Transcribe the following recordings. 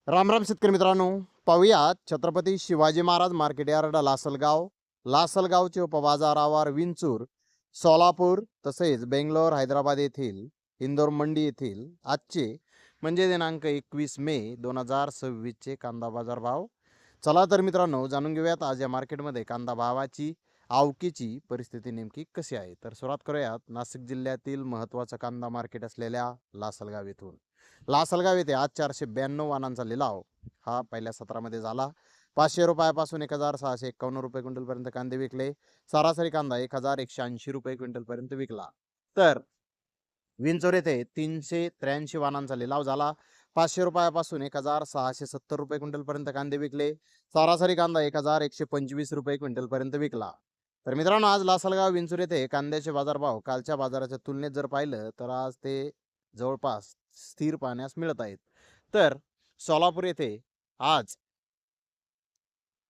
रामराम शेतकरी मित्रांनो, पाहुयात छत्रपती शिवाजी महाराज मार्केट यार्ड लासलगाव, लासलगावचे उपबाजारावर विंचूर, सोलापूर तसेच बेंगलोर, हैदराबाद येथील इंदोर मंडी येथील आजचे म्हणजे दिनांक 21 मे 2026 चे कांदा बाजार भाव. चला तर मित्रांनो, जाणून घेऊयात आज या मार्केटमध्ये कांदा भावाची आवकीची परिस्थिती नेमकी कशी आहे. तर सुरुवात करूयात नाशिक जिल्ह्यातील महत्त्वाचं कांदा मार्केट असलेल्या लासलगाव येथून. लासलगाव येथे आज 492 वाहनांचा लिलाव हा पहिल्या सत्रामध्ये झाला. 500 रुपयापासून 1651 रुपये क्विंटल पर्यंत कांदे विकले. सरासरी कांदा 1180 रुपये क्विंटल पर्यंत विकला. तर विंचोर येथे 383 वाहनांचा लिलाव झाला. 500 रुपयापासून 1670 रुपये क्विंटल पर्यंत कांदे विकले. सरासरी कांदा 1125 रुपये क्विंटल पर्यंत विकला. तर मित्रांनो, आज लासलगाव विंचूर येथे कांद्याचे बाजारभाव कालच्या बाजाराच्या तुलनेत जर पाहिलं तर आज ते जवळपास स्थिर पाहण्यास मिळत आहेत. तर सोलापूर येथे आज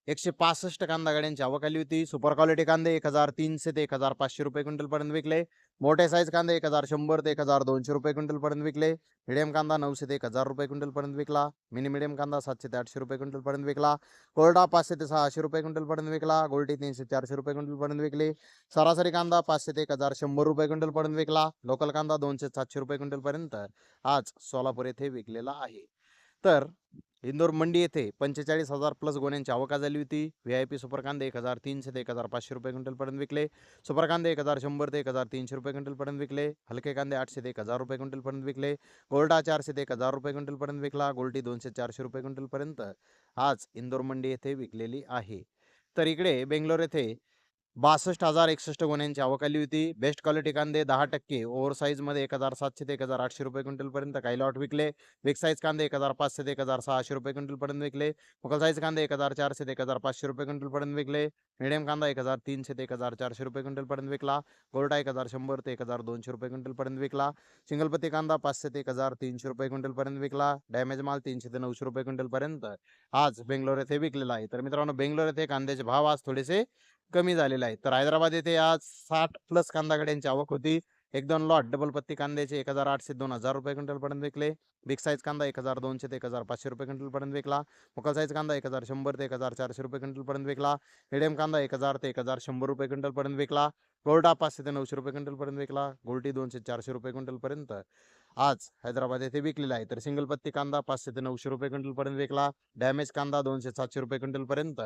165 कांदा गाड्यांची आवक आली होती. सुपर क्वालिटी कांदे 1300 ते 1500 रुपये क्विंटल पर्यंत विकले. मोठे साईज कांदे 1100 ते 1200 रुपये क्विंटल पर्यंत विकले. मिडियम कांदा 900 ते 1000 रुपये क्विंटल पर्यंत विकला. मिनी मिडियम कांदा 700 ते 800 रुपये क्विंटल पर्यंत विकला. कोरडा 500 ते 600 रुपये क्विंटल पर्यंत विकला. गोल्टी 300 400 रुपये क्विंटल पर्यंत विकली. सरासरी कांदा 500 ते 1100 रुपये क्विंटल पर्यंत विकला. लोकल कांदा 200 700 रुपये क्विंटल पर्यंत आज सोलापूर येथे विकलेला आहे. तर इंदोर मंडी येथे 45,000 प्लस गोण्यांची आवक झाली होती. VIP सुपर कांदे 1300 ते 1500 रुपये क्विंटल पर्यंत विकले. सुपर कांदे 1100 ते 1300 रुपये क्विंटल पर्यंत विकले. हलके कांदे 800 ते 1000 रुपये क्विंटल पर्यंत विकले. गोल्डा 400 ते 1000 रुपये क्विंटल पर्यंत विकला. गोल्टी 200 400 रुपये क्विंटल पर्यंत आज इंदोर मंडी येथे विकलेली आहे. तर इकडे बेंगलोर येथे 62,061 गोण्यांची आवक आली होती. बेस्ट क्वालिटी कांदे 10% ओव्हर साईजमध्ये 1700 ते 1800 रुपये क्विंटल पर्यंत काही लॉट विकले. बिग साईज कांदे 1500 ते 1600 रुपये क्विंटल पर्यंत विकले. मोकल साईज कांदे 1400 ते 1500 रुपये क्विंटल पर्यंत विकले. मीडियम कांदा 1300 ते 1400 रुपये क्विंटल पर्यंत विकला. गोल्डा 1100 ते 1200 रुपये क्विंटल पर्यंत विकला. सिंगलपत्ती कांदा 500 ते 1300 रुपये क्विंटल पर्यंत विकला. डॅमेज माल 300 ते 900 रुपये क्विंटल पर्यंत आज बेंगलोर येथे विकलेला आहे. तर मित्रांनो, बेंगलोर येथे कांद्याचे भाव आज थोडेसे कमी झालेला आहे. तर हैदराबाद येथे आज 60 प्लस कांदा गाड्यांची आवक होती. 1-2 लॉट डबल पत्ती कांद्याचे 1800 ते 2000 रुपये क्विंटल पर्यंत विकले. बिग साईज कांदा 1200 ते 1500 रुपये क्विंटल पर्यंत विकला. मोकल साईज कांदा 1100 ते 1400 रुपये क्विंटल पर्यंत विकला. मीडियम कांदा 1000 ते 1100 रुपये क्विंटल पर्यंत विकला. गोल्डा 500 ते 900 रुपये क्विंटल पर्यंत विकला. गोल्टी 200 400 रुपये क्विंटल पर्यंत आज हैदराबाद येथे विकलेला आहे. तर सिंगल पत्ती कांदा 500 ते 900 रुपये क्विंटल पर्यंत विकला. डॅमेज कांदा 200 700 रुपये क्विंटल पर्यंत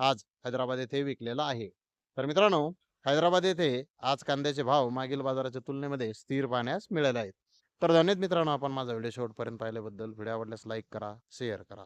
आज हैदराबाद येथे विकलेला आहे. तर मित्रांनो, हैदराबाद येथे आज कांद्याचे भाव मागील बाजाराच्या तुलनेमध्ये स्थिर पाहण्यास मिळाले आहेत. तर धन्यवाद मित्रांनो, आपण माझा व्हिडिओ शेवटपर्यंत पाहिल्याबद्दल. व्हिडिओ आवडल्यास लाईक करा, शेअर करा.